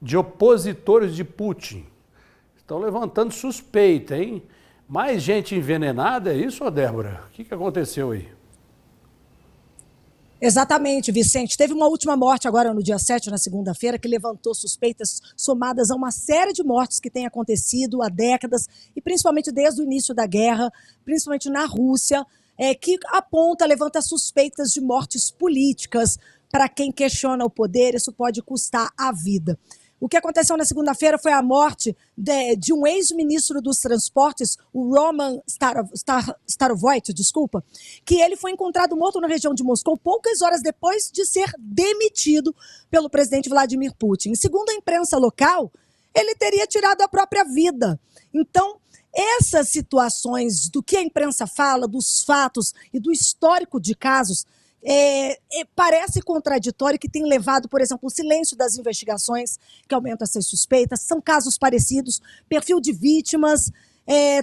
de opositores de Putin. Estão levantando suspeita, hein? Mais gente envenenada, é isso, ô Débora? O que aconteceu aí? Exatamente, Vicente. Teve uma última morte agora no dia 7, na segunda-feira, que levantou suspeitas somadas a uma série de mortes que têm acontecido há décadas, e principalmente desde o início da guerra, principalmente na Rússia, que levanta suspeitas de mortes políticas. Para quem questiona o poder, isso pode custar a vida. O que aconteceu na segunda-feira foi a morte de um ex-ministro dos transportes, o Roman Starovoyt, que ele foi encontrado morto na região de Moscou poucas horas depois de ser demitido pelo presidente Vladimir Putin. Segundo a imprensa local, ele teria tirado a própria vida. Então, essas situações do que a imprensa fala, dos fatos e do histórico de casos, parece contraditório, que tem levado, por exemplo, o silêncio das investigações, que aumenta essas suspeitas. São casos parecidos, perfil de vítimas,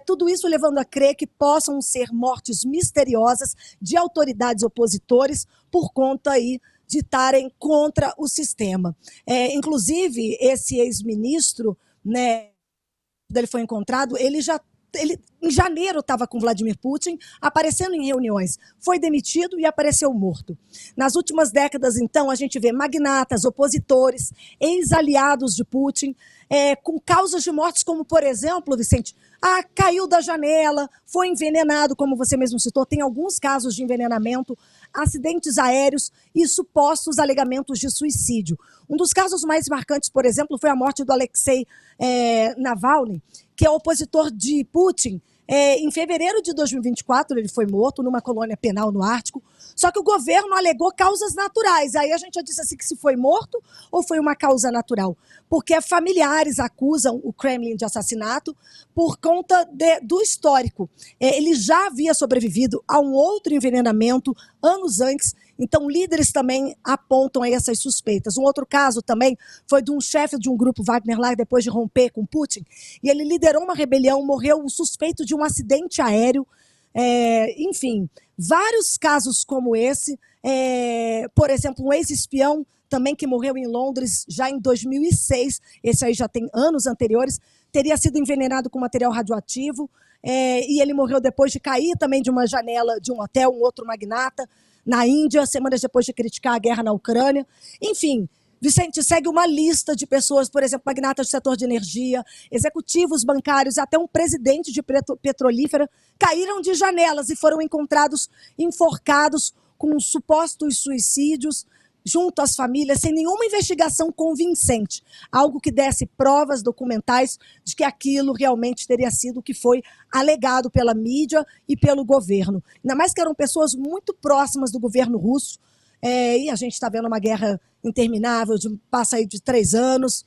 tudo isso levando a crer que possam ser mortes misteriosas de autoridades opositores por conta aí de estarem contra o sistema. Inclusive, esse ex-ministro, né, quando ele foi encontrado, ele em janeiro estava com Vladimir Putin, aparecendo em reuniões. Foi demitido e apareceu morto. Nas últimas décadas, então, a gente vê magnatas, opositores, ex-aliados de Putin, com causas de mortes como, por exemplo, Vicente, caiu da janela, foi envenenado, como você mesmo citou. Tem alguns casos de envenenamento, acidentes aéreos e supostos alegamentos de suicídio. Um dos casos mais marcantes, por exemplo, foi a morte do Alexei Navalny, que é opositor de Putin. Em fevereiro de 2024, ele foi morto numa colônia penal no Ártico, só que o governo alegou causas naturais. Aí a gente já disse assim que se foi morto ou foi uma causa natural, porque familiares acusam o Kremlin de assassinato por conta do histórico. Ele já havia sobrevivido a um outro envenenamento anos antes. Então, líderes também apontam aí essas suspeitas. Um outro caso também foi de um chefe de um grupo Wagner lá, depois de romper com Putin, e ele liderou uma rebelião, morreu um suspeito de um acidente aéreo. Enfim, vários casos como esse. Por exemplo, um ex-espião também que morreu em Londres já em 2006, esse aí já tem anos anteriores, teria sido envenenado com material radioativo, e ele morreu depois de cair também de uma janela de um hotel, um outro magnata, na Índia, semanas depois de criticar a guerra na Ucrânia. Enfim, Vicente, segue uma lista de pessoas, por exemplo, magnatas do setor de energia, executivos bancários, até um presidente de petrolífera, caíram de janelas e foram encontrados enforcados com supostos suicídios junto às famílias, sem nenhuma investigação convincente, algo que desse provas documentais de que aquilo realmente teria sido o que foi alegado pela mídia e pelo governo. Ainda mais que eram pessoas muito próximas do governo russo, e a gente está vendo uma guerra interminável, passa aí de 3 anos,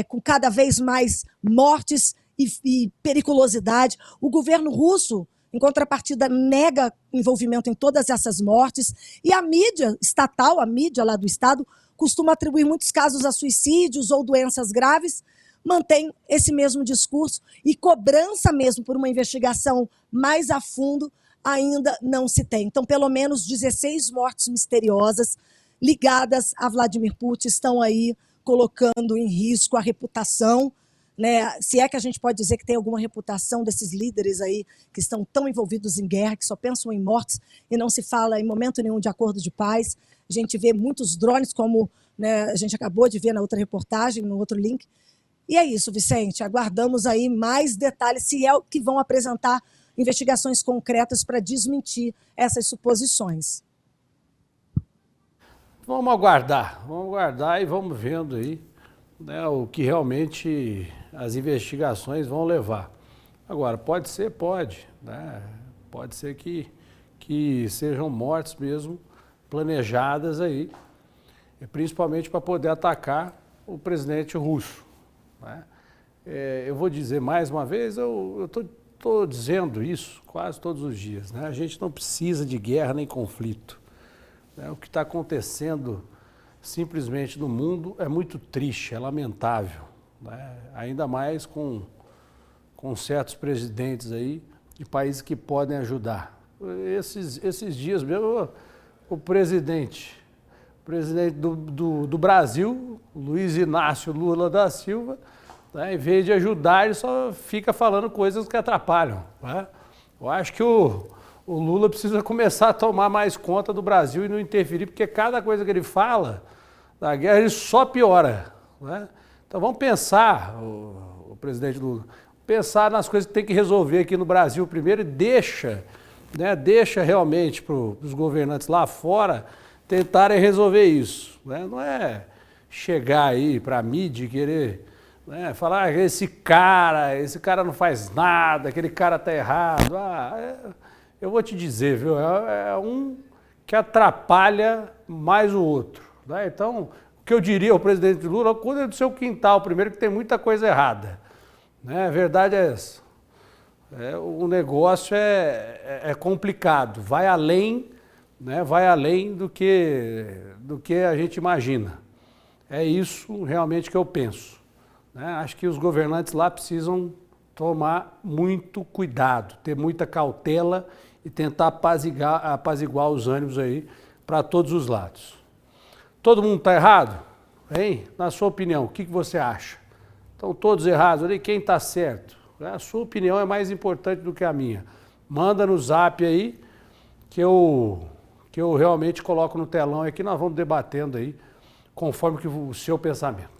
com cada vez mais mortes e periculosidade. O governo russo, em contrapartida, nega envolvimento em todas essas mortes. E a mídia estatal, a mídia lá do Estado, costuma atribuir muitos casos a suicídios ou doenças graves, mantém esse mesmo discurso, e cobrança mesmo por uma investigação mais a fundo ainda não se tem. Então, pelo menos 16 mortes misteriosas ligadas a Vladimir Putin estão aí colocando em risco a reputação, né? Se é que a gente pode dizer que tem alguma reputação desses líderes aí que estão tão envolvidos em guerra, que só pensam em mortes e não se fala em momento nenhum de acordo de paz. A gente vê muitos drones, como, né, a gente acabou de ver na outra reportagem, no outro link. E é isso, Vicente. Aguardamos aí mais detalhes, se é o que vão apresentar investigações concretas para desmentir essas suposições. Vamos aguardar e vamos vendo aí, né, o que realmente as investigações vão levar. Agora, pode ser, né? Pode ser que sejam mortes mesmo planejadas aí, principalmente para poder atacar o presidente russo, né? Eu vou dizer mais uma vez, eu estou dizendo isso quase todos os dias, né? A gente não precisa de guerra nem conflito, né? O que está acontecendo simplesmente no mundo é muito triste, é lamentável, né? Ainda mais com certos presidentes aí de países que podem ajudar. Esses dias mesmo, o presidente presidente do Brasil, Luiz Inácio Lula da Silva, né, em vez de ajudar, ele só fica falando coisas que atrapalham. Né? Eu acho que o Lula precisa começar a tomar mais conta do Brasil e não interferir, porque cada coisa que ele fala da guerra, ele só piora. Né? Então vamos pensar, o presidente Lula, pensar nas coisas que tem que resolver aqui no Brasil primeiro e deixa realmente para os governantes lá fora tentarem resolver isso. Né? Não é chegar aí para a mídia e querer, né, falar que esse cara não faz nada, aquele cara está errado. Eu vou te dizer, viu? É um que atrapalha mais o outro. Né? Então, o que eu diria ao presidente Lula, cuida do seu quintal primeiro, que tem muita coisa errada. Né? A verdade é essa. O negócio é complicado, vai além, né? Vai além do que a gente imagina. É isso realmente que eu penso. Né? Acho que os governantes lá precisam tomar muito cuidado, ter muita cautela e tentar apaziguar os ânimos aí para todos os lados. Todo mundo está errado? Hein? Na sua opinião, o que você acha? Estão todos errados ali? Quem está certo? A sua opinião é mais importante do que a minha. Manda no zap aí que eu realmente coloco no telão aqui, nós vamos debatendo aí conforme que o seu pensamento.